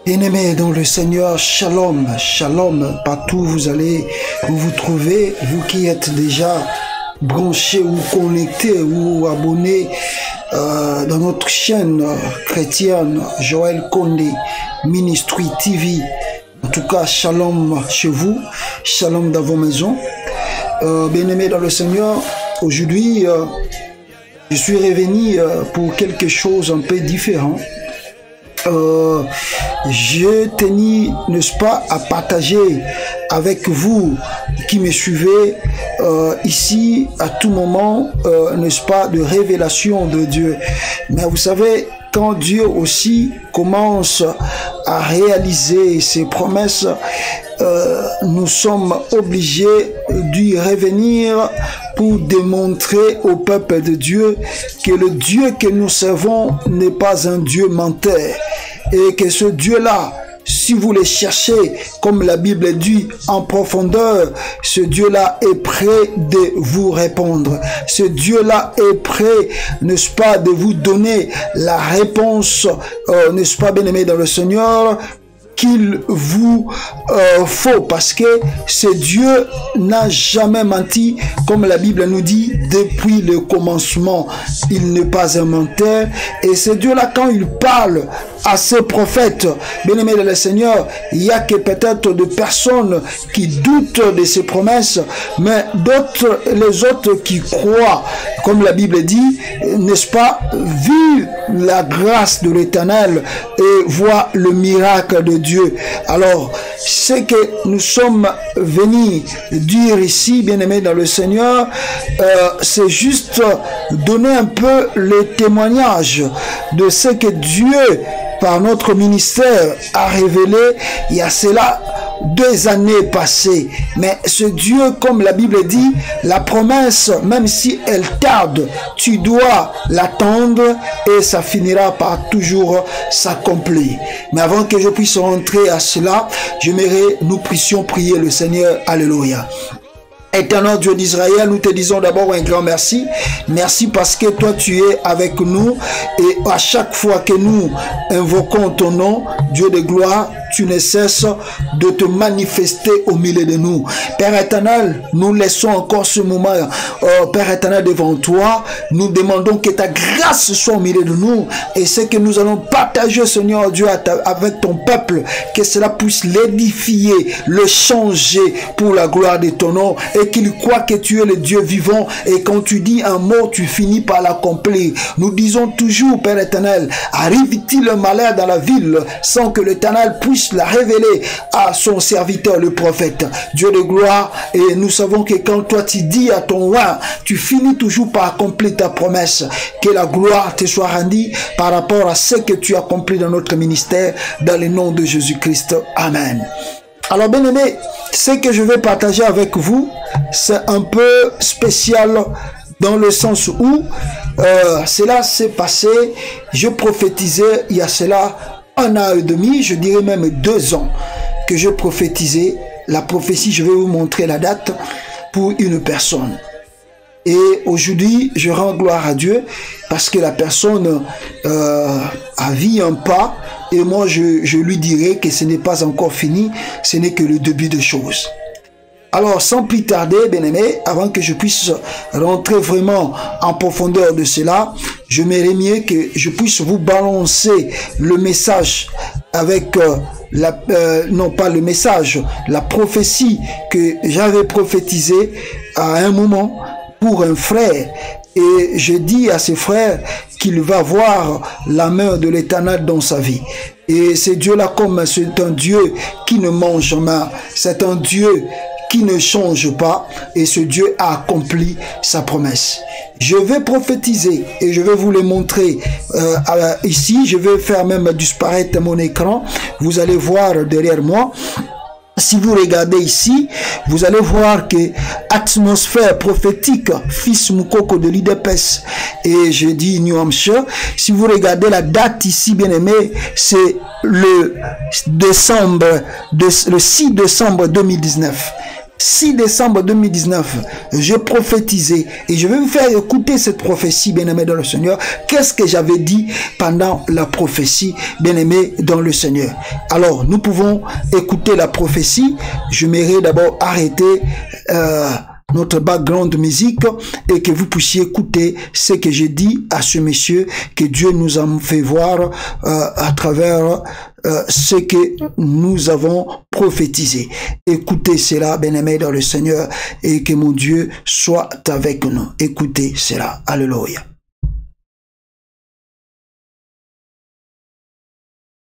Bien-aimés dans le Seigneur, shalom, shalom, partout où vous vous trouvez, vous qui êtes déjà branchés ou connectés ou abonnés dans notre chaîne chrétienne Joël Kondé Ministry TV. En tout cas, shalom chez vous, shalom dans vos maisons. Bien-aimés dans le Seigneur, aujourd'hui, je suis revenu pour quelque chose un peu différent. Je tenais, n'est-ce pas, à partager avec vous qui me suivez ici à tout moment, n'est-ce pas, de révélation de Dieu. Mais vous savez, quand Dieu aussi commence à réaliser ses promesses, nous sommes obligés d'y revenir pour démontrer au peuple de Dieu que le Dieu que nous servons n'est pas un Dieu menteur et que ce Dieu-là, si vous le cherchez, comme la Bible dit, en profondeur, ce Dieu-là est prêt de vous répondre. Ce Dieu-là est prêt, n'est-ce pas, de vous donner la réponse, n'est-ce pas, bien-aimé dans le Seigneur, qu'il vous faut, parce que ce Dieu n'a jamais menti, comme la Bible nous dit, depuis le commencement. Il n'est pas un menteur. Et ce Dieu-là, quand il parle à ses prophètes, bien-aimés de le Seigneur, il y a que peut-être des personnes qui doutent de ses promesses, mais d'autres, les autres qui croient, comme la Bible dit, n'est-ce pas, vu la grâce de l'Éternel et voient le miracle de Dieu. Alors, ce que nous sommes venus dire ici, bien-aimés dans le Seigneur, c'est juste donner un peu le témoignage de ce que Dieu, par notre ministère, a révélé il y a cela 2 années passées. Mais ce Dieu, comme la Bible dit, la promesse, même si elle tarde, tu dois l'attendre et ça finira par toujours s'accomplir. Mais avant que je puisse rentrer à cela, j'aimerais nous prier le Seigneur. Alléluia. Éternel Dieu d'Israël, nous te disons d'abord un grand merci. Merci parce que toi tu es avec nous et à chaque fois que nous invoquons ton nom, Dieu de gloire, tu ne cesses de te manifester au milieu de nous. Père éternel, nous laissons encore ce moment, Père éternel, devant toi. Nous demandons que ta grâce soit au milieu de nous et ce que nous allons partager, Seigneur Dieu, avec ton peuple, que cela puisse l'édifier, le changer pour la gloire de ton nom et qu'il croit que tu es le Dieu vivant et quand tu dis un mot, tu finis par l'accomplir. Nous disons toujours, Père éternel, arrive-t-il le malheur dans la ville sans que l'Éternel puisse la révéler à son serviteur le prophète. Dieu de gloire, et nous savons que quand toi tu dis à ton roi, tu finis toujours par accomplir ta promesse. Que la gloire te soit rendue par rapport à ce que tu accomplis dans notre ministère, dans le nom de Jésus-Christ. Amen. Alors bien aimé, ce que je vais partager avec vous, c'est un peu spécial dans le sens où cela s'est passé, je prophétisais il y a cela 1 an et demi, je dirais même 2 ans que je prophétisais la prophétie. Je vais vous montrer la date pour une personne. Et aujourd'hui, je rends gloire à Dieu parce que la personne a vu un pas et moi je lui dirai que ce n'est pas encore fini, ce n'est que le début de choses. Alors, sans plus tarder, bien-aimé, avant que je puisse rentrer vraiment en profondeur de cela, je m'aimerais mieux que je puisse vous balancer le message avec non pas le message, la prophétie que j'avais prophétisée à un moment pour un frère. Et je dis à ce frère qu'il va voir la main de l'Éternel dans sa vie. Et ce Dieu-là, comme c'est un Dieu qui ne mange pas, c'est un Dieu qui ne change pas et ce Dieu a accompli sa promesse. Je vais prophétiser et je vais vous le montrer ici. Je vais faire même disparaître mon écran. Vous allez voir derrière moi. Si vous regardez ici, vous allez voir que atmosphère prophétique, fils Mukoko de l'IDPS, et je dis New Hampshire. Si vous regardez la date ici, bien aimé, c'est le 6 décembre 2019. 6 décembre 2019, je prophétisais et je vais vous faire écouter cette prophétie, bien-aimé dans le Seigneur. Qu'est-ce que j'avais dit pendant la prophétie, bien-aimé dans le Seigneur? Alors, nous pouvons écouter la prophétie. Je m'aimerais d'abord arrêter notre background de musique et que vous puissiez écouter ce que j'ai dit à ce monsieur que Dieu nous a fait voir à travers ce que nous avons prophétisé. Écoutez cela, bien-aimés dans le Seigneur, et que mon Dieu soit avec nous. Écoutez cela. Alléluia.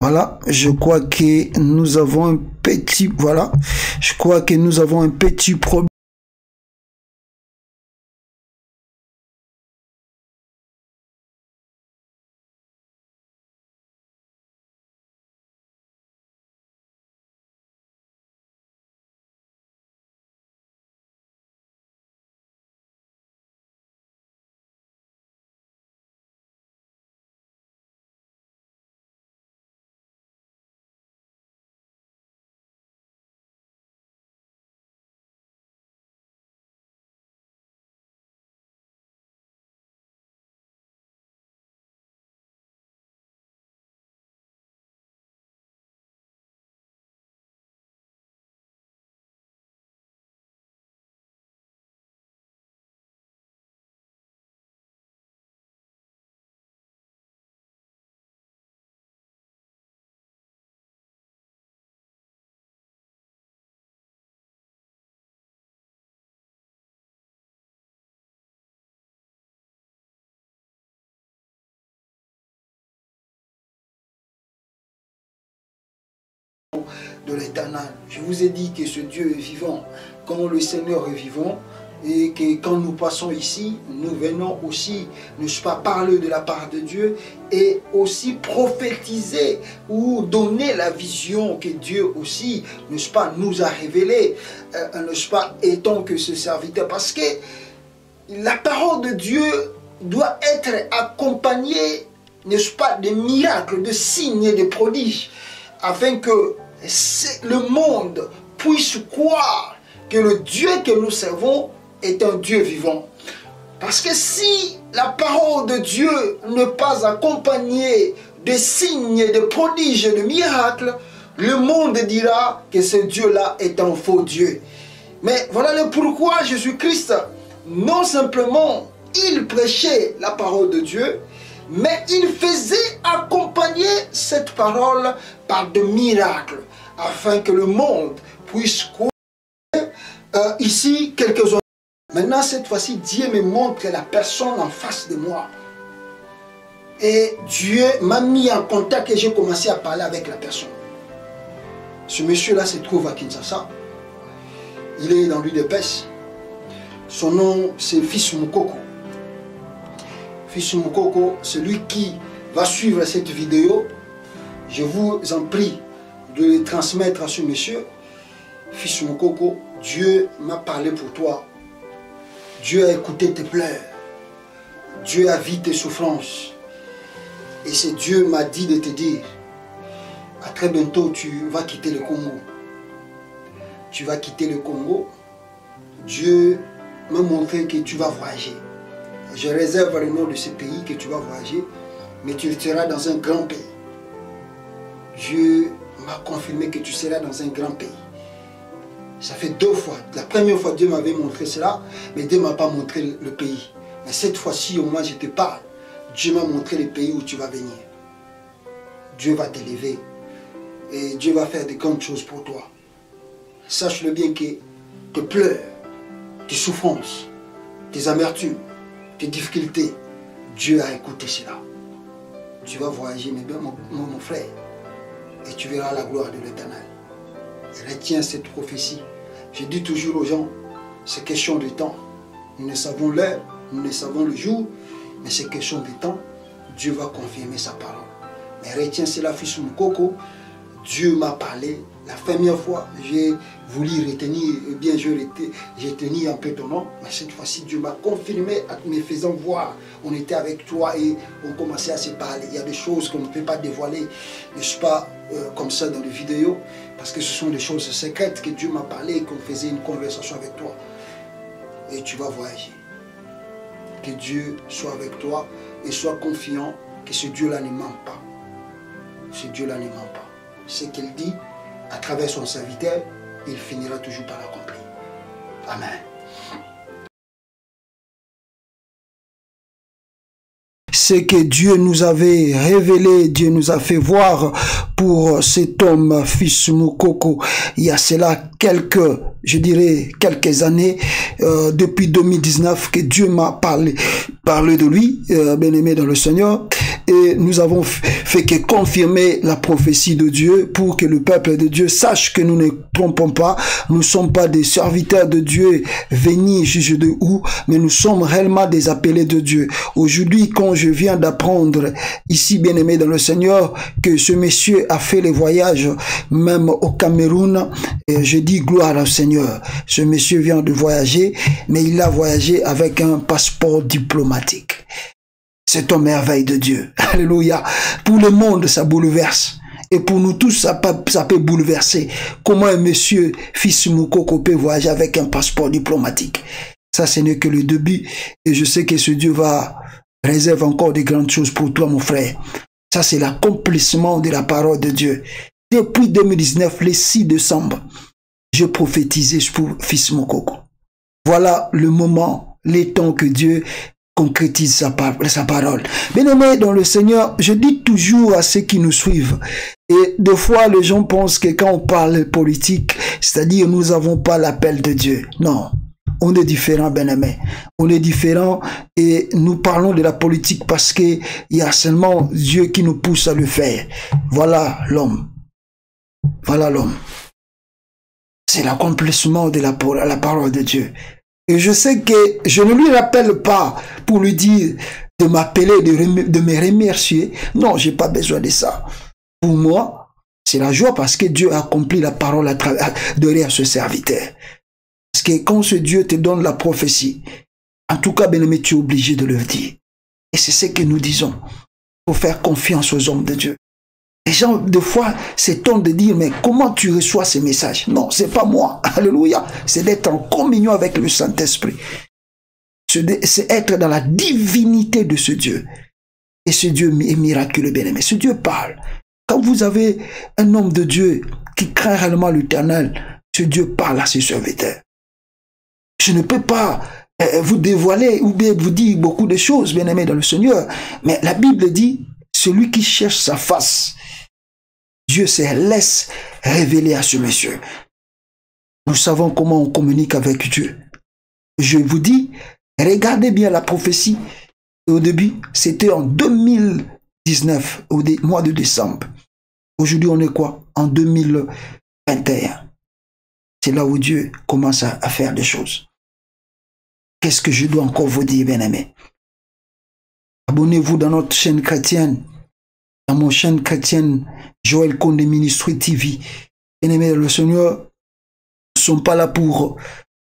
Voilà, je crois que nous avons un petit, voilà, je crois que nous avons un petit problème. De l'éternel. Je vous ai dit que ce Dieu est vivant, quand le Seigneur est vivant, et que quand nous passons ici, nous venons aussi, n'est-ce pas, parler de la part de Dieu et aussi prophétiser ou donner la vision que Dieu aussi, n'est-ce pas, nous a révélée, n'est-ce pas, étant que ce serviteur. Parce que la parole de Dieu doit être accompagnée, n'est-ce pas, de miracles, de signes et de prodiges, afin que le monde puisse croire que le Dieu que nous servons est un Dieu vivant. Parce que si la parole de Dieu n'est pas accompagnée de signes, de prodiges, de miracles, le monde dira que ce Dieu-là est un faux Dieu. Mais voilà le pourquoi Jésus-Christ, non simplement il prêchait la parole de Dieu, mais il faisait accompagner cette parole par des miracles, afin que le monde puisse croire. Ici, quelques-uns. Maintenant, cette fois-ci, Dieu me montre la personne en face de moi. Et Dieu m'a mis en contact et j'ai commencé à parler avec la personne. Ce monsieur-là se trouve à Kinshasa. Il est dans l'île de Pêche. Son nom, c'est Fils Moukoko. Fils Moukoko, celui qui va suivre cette vidéo, je vous en prie de le transmettre à ce monsieur. Fils Moukoko, Dieu m'a parlé pour toi. Dieu a écouté tes pleurs. Dieu a vu tes souffrances. Et c'est Dieu m'a dit de te dire, à très bientôt tu vas quitter le Congo. Tu vas quitter le Congo. Dieu m'a montré que tu vas voyager. Je réserve le nom de ce pays que tu vas voyager, mais tu seras dans un grand pays. Dieu m'a confirmé que tu seras dans un grand pays. Ça fait 2 fois. La première fois, Dieu m'avait montré cela, mais Dieu ne m'a pas montré le pays. Mais cette fois-ci, au moins, je te parle. Dieu m'a montré le pays où tu vas venir. Dieu va t'élever et Dieu va faire de grandes choses pour toi. Sache-le bien que tes pleurs, tes souffrances, tes amertumes, tes difficultés, Dieu a écouté cela. Tu vas voyager, mon frère, et tu verras la gloire de l'Éternel. Retiens cette prophétie. Je dis toujours aux gens, c'est question de temps. Nous ne savons l'heure, nous ne savons le jour, mais c'est question de temps. Dieu va confirmer sa parole. Mais retiens cela, Fils Moukoko. Dieu m'a parlé. La première fois, j'ai voulu retenir, eh bien j'ai tenu un peu ton nom, mais cette fois-ci, Dieu m'a confirmé en me faisant voir. On était avec toi et on commençait à se parler. Il y a des choses qu'on ne peut pas dévoiler, n'est-ce pas, comme ça dans les vidéos, parce que ce sont des choses secrètes que Dieu m'a parlé et qu'on faisait une conversation avec toi. Et tu vas voyager. Que Dieu soit avec toi et sois confiant que ce Dieu-là ne ment pas. Ce Dieu-là ne ment pas. Ce qu'il dit, à travers son serviteur, il finira toujours par l'accomplir. Amen. Ce que Dieu nous avait révélé, Dieu nous a fait voir pour cet homme, fils Moukoko, il y a cela quelques années, depuis 2019, que Dieu m'a parlé de lui, bien-aimé dans le Seigneur, et nous avons fait que confirmer la prophétie de Dieu pour que le peuple de Dieu sache que nous ne trompons pas, nous ne sommes pas des serviteurs de Dieu venus juger de où, mais nous sommes réellement des appelés de Dieu. Aujourd'hui, quand je viens d'apprendre ici, bien-aimé dans le Seigneur, que ce monsieur a fait les voyages même au Cameroun, et je dis gloire au Seigneur. Ce monsieur vient de voyager, mais il a voyagé avec un passeport diplomatique. C'est une merveille de Dieu. Alléluia. Pour le monde, ça bouleverse. Et pour nous tous, ça peut bouleverser. Comment un monsieur, fils Moukoko, peut voyager avec un passeport diplomatique? Ça, ce n'est que le début. Et je sais que ce Dieu va réserver encore de grandes choses pour toi, mon frère. Ça, c'est l'accomplissement de la parole de Dieu. Depuis 2019, le 6 décembre, je prophétisais pour fils Moukoko. Voilà le moment, les temps que Dieu concrétise sa parole. Bien-aimé dans le Seigneur, je dis toujours à ceux qui nous suivent, et des fois les gens pensent que quand on parle politique, c'est-à-dire nous n'avons pas l'appel de Dieu. Non, on est différent, bien-aimé. On est différent et nous parlons de la politique parce qu'il y a seulement Dieu qui nous pousse à le faire. Voilà l'homme. Voilà l'homme. C'est l'accomplissement de la parole de Dieu. Et je sais que je ne lui rappelle pas pour lui dire de m'appeler, de me remercier. Non, j'ai pas besoin de ça. Pour moi, c'est la joie parce que Dieu a accompli la parole derrière ce serviteur. Parce que quand ce Dieu te donne la prophétie, en tout cas, bien-aimé, tu es obligé de le dire. Et c'est ce que nous disons. Il faut faire confiance aux hommes de Dieu. Les gens, des fois, s'étonnent de dire, mais comment tu reçois ces messages? Non, c'est pas moi. Alléluia. C'est d'être en communion avec le Saint-Esprit. C'est être dans la divinité de ce Dieu. Et ce Dieu est miraculeux, bien-aimé. Ce Dieu parle. Quand vous avez un homme de Dieu qui craint réellement l'Éternel, ce Dieu parle à ses serviteurs. Je ne peux pas vous dévoiler ou bien vous dire beaucoup de choses, bien-aimé dans le Seigneur. Mais la Bible dit, celui qui cherche sa face, Dieu se laisse révéler à ce monsieur. Nous savons comment on communique avec Dieu. Je vous dis, regardez bien la prophétie. Au début, c'était en 2019, au mois de décembre. Aujourd'hui, on est quoi? En 2021. C'est là où Dieu commence à faire des choses. Qu'est-ce que je dois encore vous dire, bien-aimés? Abonnez-vous dans notre chaîne chrétienne. Dans mon chaîne chrétienne, Joël Kondé Ministry TV. Bien-aimés, le Seigneur, nous ne sommes pas là pour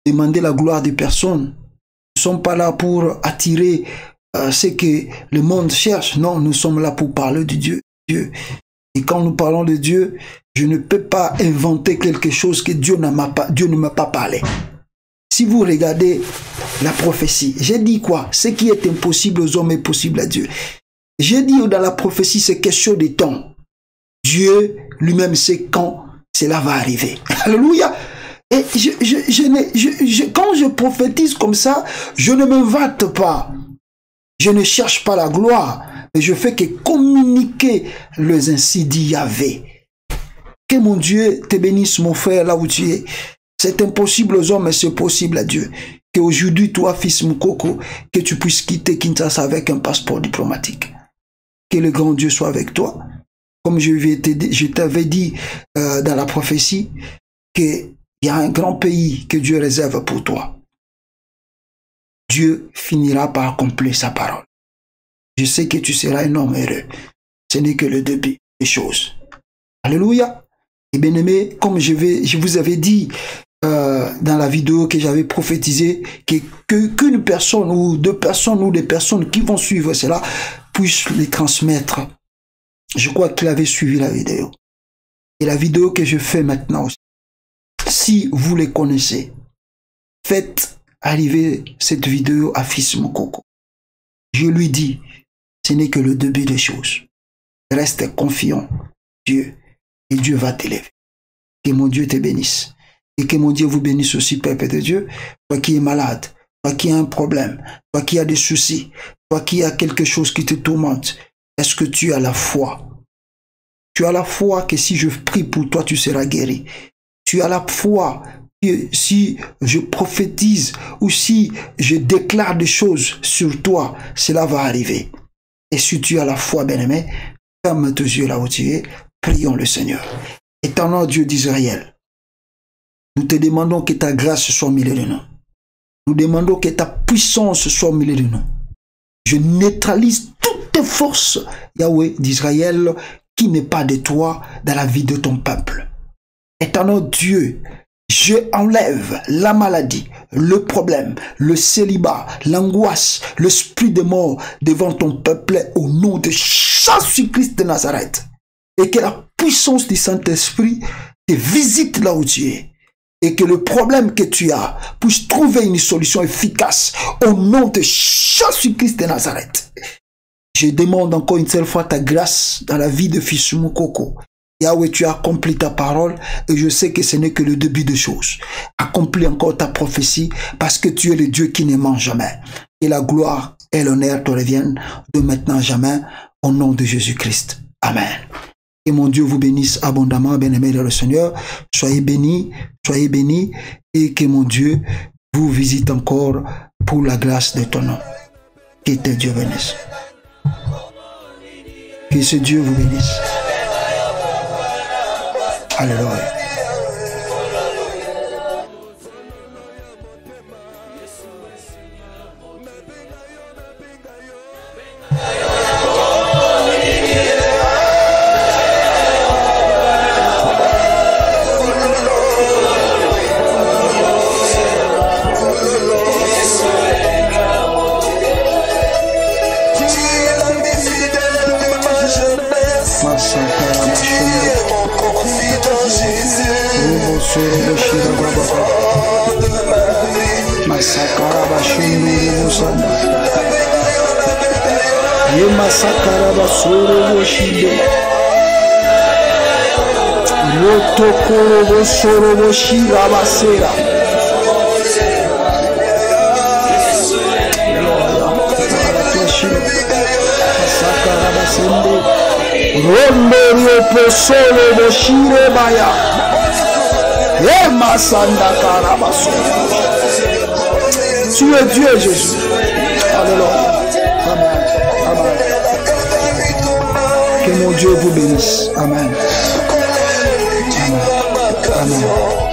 demander la gloire des personnes. Nous ne sommes pas là pour attirer ce que le monde cherche. Non, nous sommes là pour parler de Dieu. Et quand nous parlons de Dieu, je ne peux pas inventer quelque chose que Dieu ne m'a pas parlé. Si vous regardez la prophétie, j'ai dit quoi? Ce qui est impossible aux hommes est possible à Dieu. J'ai dit dans la prophétie, c'est question de temps. Dieu lui-même sait quand cela va arriver. Alléluia. Et quand je prophétise comme ça, je ne me vante pas. Je ne cherche pas la gloire, mais je fais que communiquer les ainsi dit Yahvé. Que mon Dieu te bénisse, mon frère, là où tu es. C'est impossible aux hommes, mais c'est possible à Dieu. Qu'aujourd'hui, toi, fils Moukoko, que tu puisses quitter Kinshasa avec un passeport diplomatique. Que le grand Dieu soit avec toi. Comme je t'avais dit dans la prophétie, qu'il y a un grand pays que Dieu réserve pour toi. Dieu finira par accomplir sa parole. Je sais que tu seras un homme heureux. Ce n'est que le début des choses. Alléluia. Et bien aimé, comme je vous avais dit dans la vidéo que j'avais prophétisé, qu'une personne ou deux personnes ou des personnes qui vont suivre cela puissent les transmettre. Je crois qu'il avait suivi la vidéo. Et la vidéo que je fais maintenant aussi, si vous les connaissez, faites arriver cette vidéo à Fils Moukoko. Je lui dis, ce n'est que le début des choses. Reste confiant, Dieu, et Dieu va t'élever. Que mon Dieu te bénisse. Et que mon Dieu vous bénisse aussi, peuple de Dieu. Toi qui es malade, toi qui as un problème, toi qui as des soucis, toi qui as quelque chose qui te tourmente, est-ce que tu as la foi? Tu as la foi que si je prie pour toi, tu seras guéri. Tu as la foi que si je prophétise ou si je déclare des choses sur toi, cela va arriver. Et si tu as la foi, bien-aimé, ferme tes yeux là où tu es, prions le Seigneur. Éternel Dieu d'Israël, nous te demandons que ta grâce soit au milieu de nous. Nous demandons que ta puissance soit au milieu de nous. Je neutralise toutes tes forces, Yahweh d'Israël, qui n'est pas de toi dans la vie de ton peuple. Éternel Dieu, je enlève la maladie, le problème, le célibat, l'angoisse, l'esprit de mort devant ton peuple au nom de Jésus-Christ de Nazareth. Et que la puissance du Saint-Esprit te visite là où tu es. Et que le problème que tu as puisse trouver une solution efficace au nom de Jésus-Christ de Nazareth. Je demande encore une seule fois ta grâce dans la vie de Fils Moukoko. Yahweh, tu as accompli ta parole et je sais que ce n'est que le début des choses. Accomplis encore ta prophétie parce que tu es le Dieu qui ne ment jamais. Et la gloire et l'honneur te reviennent de maintenant à jamais au nom de Jésus-Christ. Amen. Que mon Dieu vous bénisse abondamment, bien-aimés dans le Seigneur. Soyez bénis et que mon Dieu vous visite encore pour la grâce de ton nom. Que tes Dieu bénisse. Que ce Dieu vous bénisse. Alléluia. Tu es Dieu, Jésus. Alléluia. Amen. Amen. Que mon Dieu vous bénisse. Amen. Amen. Amen.